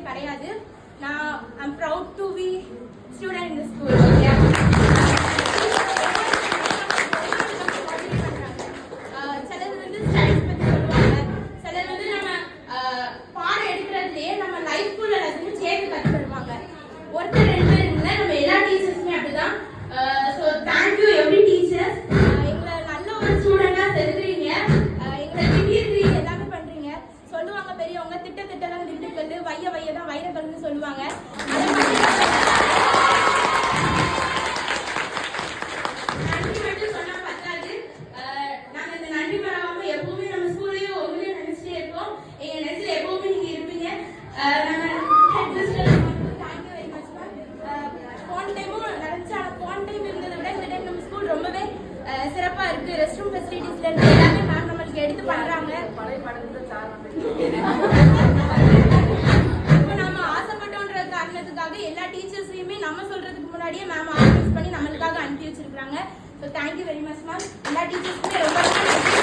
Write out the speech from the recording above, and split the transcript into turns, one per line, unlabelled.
கிடையாது. நான் I'm proud to be student in the school. Yeah. சிலர் வந்து ஸ்டடீஸ் பத்தி சொல்லுவாங்க, சிலர் வந்து நம்ம பாடம் எடுக்கிறதுலயே நம்ம லைஃப்குள்ள எல்லாத்தையும் சேர்த்து கற்று தருவாங்க. ஒருத்தர் ரெண்டு பேர் இல்லை, நம்ம எல்லா டீச்சர்ஸுமே அப்படிதான். So thank you every teachers. எங்களை நல்ல ஒரு ஸ்டூடெண்டா செலுத்துறீங்க, எங்களை திடீர்னு எல்லாமே பண்றீங்க. சொல்லுவாங்க பெரியவங்க திட்டலாம் திட்டுக்கல்லு, வைய தான் வைரக்கல்னு சொல்லுவாங்க. நன்றி மட்டும் சொன்னா பத்தாது, நாங்க இந்த நன்றி மறக்காம எப்பவுமே நம்ம ஸ்கூல்லையும் ஒவ்வொரு நினைச்சிட்டே இருக்கோம். எங்க நெஞ்சில எப்பவுமே நீங்க இருப்பீங்க. நம்ம head mister thank you very much. போன டைமும் நடந்துச்சு, ஆனால் போன டைம் இருந்ததை விட இந்த டைம் நம்ம ஸ்கூல் ரொம்பவே சிறப்பா இருக்கு. ரெஸ்ட் ரூம் ஃபெசிலிட்டிஸ்ல இருந்து எல்லாமே மேம் நம்மளுக்கு எடுத்து பண்றாங்க. இப்போ நம்ம ஆசைப்பட்டோன்ற காரணத்துக்காக எல்லா டீச்சர்ஸையுமே நம்ம சொல்றதுக்கு முன்னாடியே மேம் ஆர்கனைஸ் பண்ணி நம்மளுக்காக அனுப்பி வச்சிருக்காங்க. So thank you very much ma'am. எல்லா டீச்சர்ஸுமே ரொம்ப